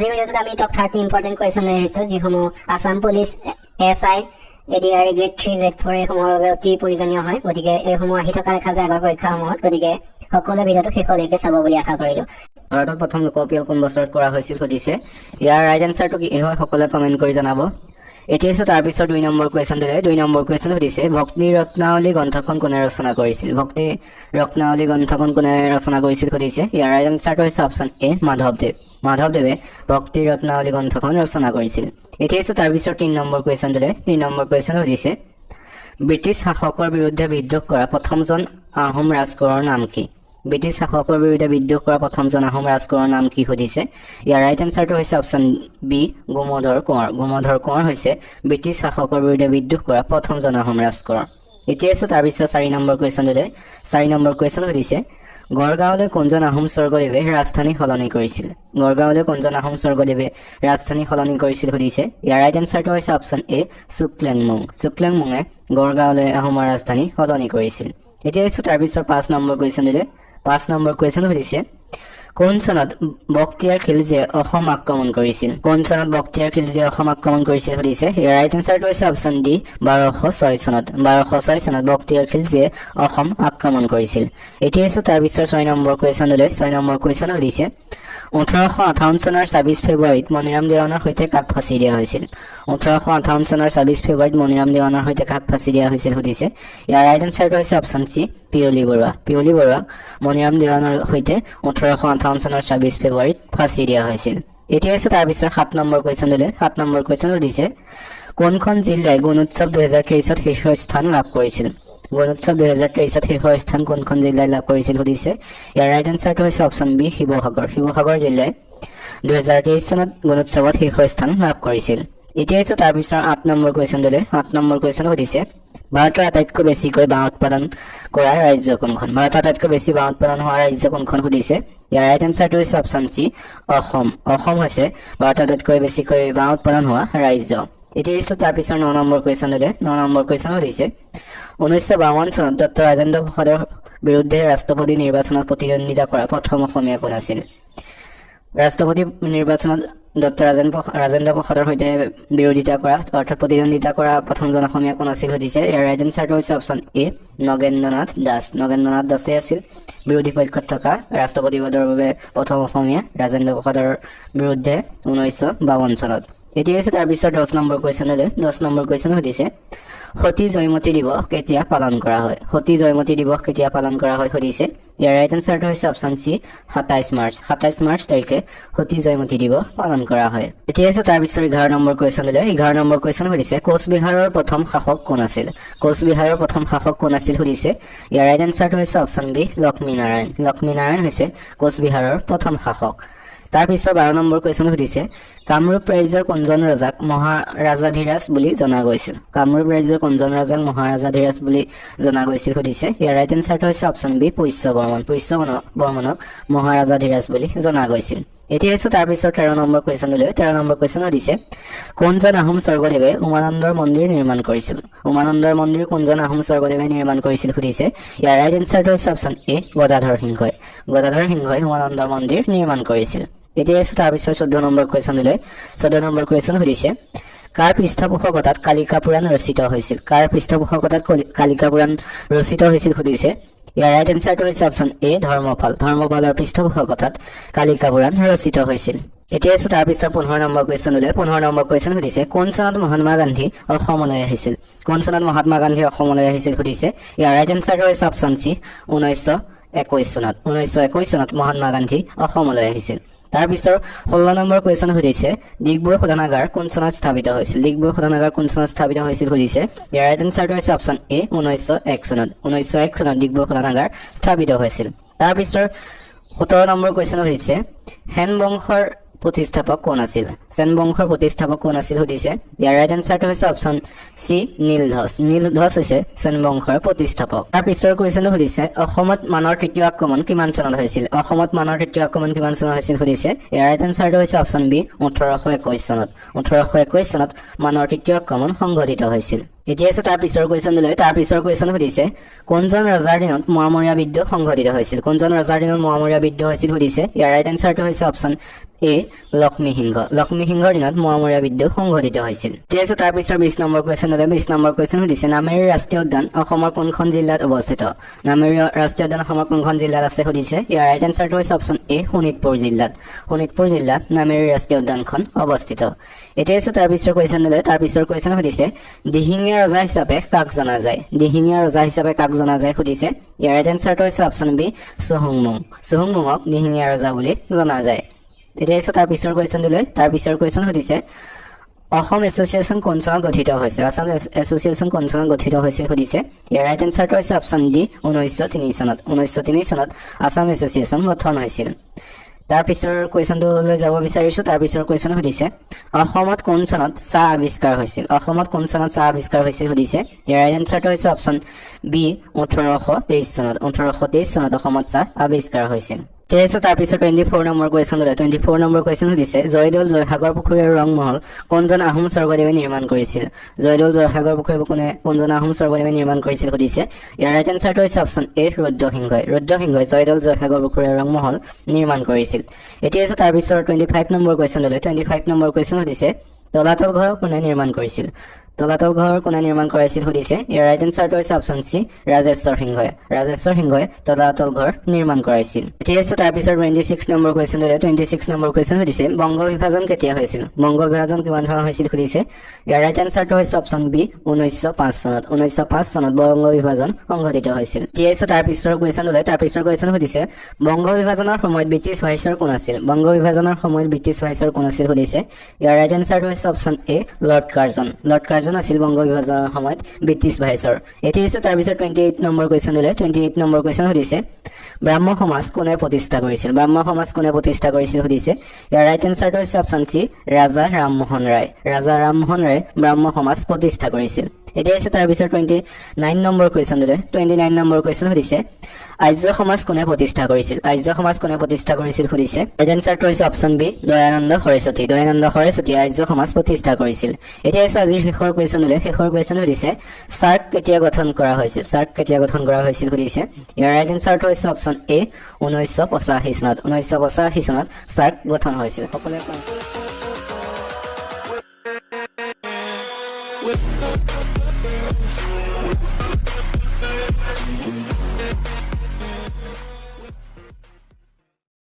আজি ভিডিওত আমি top 30 important question লৈ আহিছো যিসমূহ Assam police SI ADR grade 3 grade 4 এইসমূহৰ বাবে অতি প্ৰয়োজনীয় হয় গতিকে এইসমূহ আহি থকা দেখা যায় আগৰ পৰীক্ষাসমূহত গতিকে সকলোৱে ভিডিওটো শেষলৈকে চাব বুলি আশা কৰিলো ভাৰতৰ প্ৰথম লোকপিয়ল কোন বছৰত কৰা হৈছিল সুধিছে ইয়াৰ ৰাইট আনসাৰটো কি হয় সকলোৱে কমেন্ট কৰি জনাব এতিয়া তাৰ পিছত 2 নম্বৰ কোৱেশ্চন দিলে 2 নম্বৰ কোৱেশ্চন সুধিছে ভক্তি ৰত্নাৱলী গ্ৰন্থখন কোনে ৰচনা কৰিছিল ভক্তি ৰত্নাৱলী গ্ৰন্থখন কোনে ৰচনা কৰিছিল সুধিছে ইয়াৰ ৰাইট আনসাৰটো হৈছে অপচন এ মাধৱদেৱে ভক্তি ৰত্নাৱলী গ্ৰন্থখন ৰচনা কৰিছিল এতিয়া তাৰ পিছত 3 নম্বৰ কোৱেশ্চন দিলে 3 নম্বৰ কোৱেশ্চন সুধিছে ব্ৰিটিছ শাসকৰ বিৰুদ্ধে বিদ্ৰোহ কৰা প্ৰথমজন আহোম ৰাজকোঁৱৰৰ নাম কি ব্ৰিটিছ শাসকৰ বিৰুদ্ধে বিদ্ৰোহ কৰা প্ৰথমজন আহোম ৰাজকোঁৱৰৰ নাম কি সুধিছে ইয়াৰ ৰাইট আনসাৰটো হৈছে অপচন বি গোমধৰ কোঁৱৰ হৈছে ব্ৰিটিছ শাসকৰ বিৰুদ্ধে বিদ্ৰোহ কৰা প্ৰথমজন আহোম ৰাজকোঁৱৰ এতিয়া তাৰ পিছত 4 নম্বৰ কোৱেশ্চন দিলে 4 নম্বৰ কোৱেশ্চন সুধিছে গড়গাঁৱলৈ কোনজন আহোম স্বৰ্গদেৱে ৰাজধানী সলনি কৰিছিল সুধিছে ইয়াৰ ৰাইট আনসাৰটো হৈছে অপচন এ চুকলেংমুঙে গড়গাঁৱলৈ আহোমৰ ৰাজধানী সলনি কৰিছিল এতিয়া তাৰ পিছত 5 নম্বৰ কোৱেশ্চন দিলে 5 নম্বৰ কোৱেশ্চন সুধিছে কোন চনত বক্তিয়াৰ খিলজীয়ে অসম আক্ৰমণ কৰিছিল সুধিছে ইয়াৰ ৰাইট আনসাৰটো হৈছে অপচন ডি 1206 চনত বক্তিয়াৰ খিলজীয়ে অসম আক্ৰমণ কৰিছিল এতিয়া তাৰ পিছত 6 নম্বৰ কোৱেশ্চন দিলে 6 নম্বৰ কোৱেশ্চন সুধিছে 1858 চনৰ 24 ফেব্ৰুৱাৰীত মণিৰাম দেৱানৰ সৈতে কাক ফাঁচি দিয়া হৈছিল 1858 চনৰ 24 ফেব্ৰুৱাৰীত মণিৰাম দেৱানৰ সৈতে কাক ফাঁচি দিয়া হৈছিল সুধিছে ইয়াৰ ৰাইট আনসাৰটো হৈছে অপচন সি পিয়লি বৰুৱাক মণিৰাম দেৱানৰ সৈতে 1858 চনৰ 24 ফেব্ৰুৱাৰীত ফাঁচি দিয়া হৈছিল এতিয়া তাৰ পিছত 7 নম্বৰ কোৱেশ্চন দিলে 7 নম্বৰ কোৱেশ্চন সুধিছে কোনখন জিলাই গুণোৎসৱ 2023ত শীৰ্ষস্থান লাভ কৰিছিল কোনখন জিলাই লাভ কৰিছিল সুধিছে ইয়াৰ ৰাইট আনসাৰটো হৈছে অপচন বি শিৱসাগৰ জিলাই 2023 চনত গুণোৎসৱত শীৰ্ষস্থান লাভ কৰিছিল এতিয়া তাৰ পিছত 8 নম্বৰ কোৱেশ্চন দিলে 8 নম্বৰ কোৱেশ্চন সুধিছে ভাৰতৰ আটাইতকৈ বেছিকৈ বাঁহ উৎপাদন কৰা ৰাজ্য কোনখন সুধিছে ইয়াৰ ৰাইট আনসাৰটো হৈছে অপচন সি অসম হৈছে ভাৰতৰ আটাইতকৈ বেছিকৈ বাঁহ উৎপাদন হোৱা ৰাজ্য এতিয়া তাৰ পিছত 9 নম্বৰ কোৱেশ্চন দিলে 9 নম্বৰ কোৱেশ্চন সুধিছে 1952 চনত ডক্টৰ ৰাজেন্দ্ৰ প্ৰসাদৰ বিৰুদ্ধে ৰাষ্ট্ৰপতি নিৰ্বাচনত প্ৰতিদ্বন্দ্বিতা কৰা প্ৰথম অসমীয়া কোন আছিল ৰাষ্ট্ৰপতি নিৰ্বাচনত ডক্টৰ ৰাজেন্দ্ৰ প্ৰসাদৰ সৈতে বিৰোধিতা কৰা অৰ্থাৎ প্ৰতিদ্বন্দ্বিতা কৰা প্ৰথমজন অসমীয়া কোন আছিল সুধিছে ইয়াৰ ৰাইট আনসাৰটো হৈছে অপচন এ নগেন্দ্ৰনাথ দাসে আছিল বিৰোধী পক্ষত থকা ৰাষ্ট্ৰপতি পদৰ বাবে প্ৰথম অসমীয়া ৰাজেন্দ্ৰ প্ৰসাদৰ বিৰুদ্ধে 1952 চনত এতিয়া তাৰ পিছত 10 নম্বৰ কোৱেশ্চন দিলে 10 নম্বৰ কোৱেশ্চন সুধিছে সতী জয়মতী দিৱস কেতিয়া পালন কৰা হয় সুধিছে ইয়াৰ ৰাইট আনসাৰটো হৈছে অপচন সি 27 মাৰ্চ তাৰিখে সতী জয়মতী দিৱস পালন কৰা হয় এতিয়া তাৰ পিছত 11 নম্বৰ কোৱেশ্চন দিলে 11 নম্বৰ কোৱেশ্চন সুধিছে কোচবিহাৰৰ প্ৰথম শাসক কোন আছিল সুধিছে ইয়াৰ ৰাইট আনসাৰটো হৈছে অপচন বি লক্ষ্মীনাৰায়ণ হৈছে কোচবিহাৰৰ প্ৰথম শাসক তাৰ পিছত 12 নম্বৰ কোৱেশ্চন সুধিছে কামৰূপ ৰাজ্যৰ কোনজন ৰজাক মহাৰাজাধিৰাজ বুলি জনা গৈছিল সুধিছে ইয়াৰ ৰাইট আনসাৰটো হৈছে অপচন বি পুষ্য বৰ্মনক মহাৰাজাধিৰাজ বুলি জনা গৈছিল এতিয়া তাৰ পিছত 13 নম্বৰ কোৱেশ্চন দিলে 13 নম্বৰ কোৱেশ্চন সুধিছে কোনজন আহোম স্বৰ্গদেৱে উমানন্দৰ মন্দিৰ নিৰ্মাণ কৰিছিল সুধিছে ইয়াৰ ৰাইট আনসাৰটো হৈছে অপচন এ গদাধৰ সিংহই উমানন্দৰ মন্দিৰ নিৰ্মাণ কৰিছিল এতিয়া তাৰ পিছত 14 নম্বৰ কোৱেশ্চন দিলে 14 নম্বৰ কোৱেশ্চন সুধিছে কাৰ পৃষ্ঠপোষকতাত কালিকা পুৰাণ ৰচিত হৈছিল সুধিছে ইয়াৰ ৰাইট আনসাৰটো হৈছে অপচন এ ধৰ্মপালৰ পৃষ্ঠপোষকতাত কালিকা পুৰাণ ৰচিত হৈছিল এতিয়া তাৰ পিছত 15 নম্বৰ কোৱেশ্চন দিলে 15 নম্বৰ কোৱেশ্চন সুধিছে কোন চনত মহাত্মা গান্ধী অসমলৈ আহিছিল সুধিছে ইয়াৰ ৰাইট আনসাৰটো হৈছে অপচন চি 1921 চনত মহাত্মা গান্ধী অসমলৈ আহিছিল তাৰ পিছত 16 নম্বৰ কোৱেশ্চন সুধিছে ডিগবৈ শোধনাগাৰ কোন চনত স্থাপিত হৈছিল সুধিছে ইয়াৰ ৰাইট আনসাৰটো হৈছে অপচন এ 1901 চনত ডিগবৈ শোধনাগাৰ স্থাপিত হৈছিল তাৰ পিছত 17 নম্বৰ কোৱেশ্চন সুধিছে সেন বংশৰ প্ৰতিষ্ঠাপক কোন আছিল সুধিছে ইয়াৰ ৰাইট আনসাৰটো হৈছে অপচন সি নীলধ্বজ হৈছে সেন বংশৰ প্ৰতিষ্ঠাপক তাৰ পিছৰ কোৱেশ্চন সুধিছে অসমত মানৰ তৃতীয় আক্ৰমণ কিমান চনত হৈছিল সুধিছে ইয়াৰ ৰাইট আনসাৰটো হৈছে অপচন বি 1821 চনত মানৰ তৃতীয় আক্ৰমণ সংঘটিত হৈছিল এতিয়া তাৰ পিছৰ কোৱেশ্চন দিলে তাৰ পিছৰ কোৱেশ্চন সুধিছে কোনজন ৰজাৰ দিনত মোৱামৰীয়া বিদ্ৰোহ সংঘটিত হৈছিল সুধিছে ইয়াৰ ৰাইট আনসাৰটো হৈছে অপচন এ লক্ষ্মীসিংহৰ দিনত মোৱামৰীয়া বিদ্ৰোহ সংঘটিত হৈছিল। ঠিক আছে, তাৰ পিছৰ 20 নম্বৰ কুৱেশ্যন হ'লে 20 নম্বৰ কুৱেশ্যন সুধিছে নামেৰি ৰাষ্ট্ৰীয় উদ্যান অসমৰ কোনখন জিলাত অৱস্থিত? নামেৰি ৰাষ্ট্ৰীয় উদ্যান অসমৰ কোনখন জিলাত আছে সুধিছে। ইয়াৰ ৰাইট এনচাৰটো হৈছে অপশ্যন এ শোণিতপুৰ জিলাত নামেৰি ৰাষ্ট্ৰীয় উদ্যানখন অৱস্থিত। এতিয়া আছে তাৰ পিছৰ কুৱেশ্যন হ'লে তাৰ পিছৰ কুৱেশ্যন সুধিছে দিহিঙীয়া ৰজা হিচাপে কাক জনা যায়? দিহিঙীয়া ৰজা হিচাপে কাক জনা যায় সুধিছে। ইয়াৰ ৰাইট এনচাৰটো হৈছে অপশ্যন বি চুহুংমুঙক দিহিঙীয়া ৰজা বুলি জনা যায়। তেতিয়া আছে তাৰ পিছৰ কুৱেশ্যন দিলে তাৰ পিছৰ কুৱেশ্যন সুধিছে অসম এছ'চিয়েশ্যন কোন চনত গঠিত হৈছিল? আসাম এছ'চিয়েশ্যন কোন চনত গঠিত হৈছিল সুধিছে। ইয়াৰ ৰাইট এনচাৰটো হৈছে অপশ্যন ডি 1903 চনত আসাম এছ'চিয়েশ্যন গঠন হৈছিল। তাৰ পিছৰ কুৱেশ্যনটোলৈ যাব বিচাৰিছোঁ। তাৰ পিছৰ কুৱেশ্যন সুধিছে অসমত কোন চনত চাহ আৱিষ্কাৰ হৈছিল? সুধিছে। ইয়াৰ ৰাইট এনচাৰটো হৈছে অপশ্যন বি 1823 চনত অসমত চাহ আৱিষ্কাৰ হৈছিল। ঠিক আছে, তাৰ পিছত 24 নম্বৰ কুৱেশ্যন হ'লে 24 নম্বৰ কুৱেশ্যন সুধিছে জয়দৌল জয়সাগৰ পুখুৰী আৰু ৰংমহল কোনজন আহোম স্বৰ্গদেৱে নিৰ্মাণ কৰিছিল? জয়দৌল জয়সাগৰ পুখুৰী কোনজন আহোম স্বৰ্গদেৱে নিৰ্মাণ কৰিছিল সুধিছে। ইয়াৰ ৰাইট এনচাৰটো হৈছে অপশ্যন এ ৰুদ্ৰসিংহই জয়দৌল জয়সাগৰ পুখুৰী আৰু ৰংমহল নিৰ্মাণ কৰিছিল। এতিয়া আছে তাৰ পিছৰ 25 নম্বৰ কুৱেশ্যন হ'লে 25 নম্বৰ কুৱেশ্যন সুধিছে তলাতল ঘৰ কোনে নিৰ্মাণ কৰিছিল? সুধিছে। ইয়াৰ ৰাইট এনচাৰটো হৈছে অপশ্যন চি ৰাজেশ্বৰ সিংহই তলাতল ঘৰ নিৰ্মাণ কৰাইছিল। ঠিক আছে, তাৰ পিছত 26 নম্বৰ কুৱেশ্যন হ'লে 26 নম্বৰ কুৱেশ্যন সুধিছে বংগ বিভাজন কেতিয়া হৈছিল? কিমান চনত হৈছিল সুধিছে। ইয়াৰ ৰাইট এনচাৰটো হৈছে অপশ্যন বি 1905 চনত বংগ বিভাজন সংঘটিত হৈছিল। ঠিক আছে, তাৰ পিছৰ কুৱেশ্যন হ'লে তাৰ পিছৰ কুৱেশ্যন সুধিছে বংগ বিভাজনৰ সময়ত ব্ৰিটিছ ভাইচৰ কোন আছিল? সুধিছে। ইয়াৰ ৰাইট এনচাৰটো হৈছে অপশ্যন এ লৰ্ড কাৰ্জন আছিল বংগ বিভাজনৰ সময়ত ব্ৰিটিছ ভাইচৰ। এতিয়া হৈছে তাৰ পিছত 28 নম্বৰ কুৱেশ্যন হ'লে 28 নম্বৰ কুৱেশ্যন সুধিছে ব্ৰাহ্ম সমাজ কোনে প্ৰতিষ্ঠা কৰিছিল? সুধিছে। ইয়াৰ ৰাইট এনচাৰটো হৈছে অপশ্যন চি ৰাজা ৰামমোহন ৰায় ব্ৰাহ্ম সমাজ প্ৰতিষ্ঠা কৰিছিল। এতিয়া হৈছে তাৰ পিছত 29 নম্বৰ কুৱেশ্যন হ'লে 29 নম্বৰ কুৱেশ্যন সুধিছে আৰ্য সমাজ কোনে প্ৰতিষ্ঠা কৰিছিল? সুধিছে। ৰাইট এনচাৰটো হৈছে অপশ্যন বি দয়ানন্দ সৰস্বতী আৰ্য সমাজ প্ৰতিষ্ঠা কৰিছিল। এতিয়া হৈছে আজিৰ শেষৰ কুৱেশ্যন হ'লে শেষৰ কুৱেশ্যন সুধিছে চাৰ্ক কেতিয়া গঠন কৰা হৈছিল? সুধিছে। ইয়াৰ ৰাইট এনচাৰটো হৈছে অপশ্যন এ 1985 চনত চাৰ্ক গঠন হৈছিল। সকলোৱে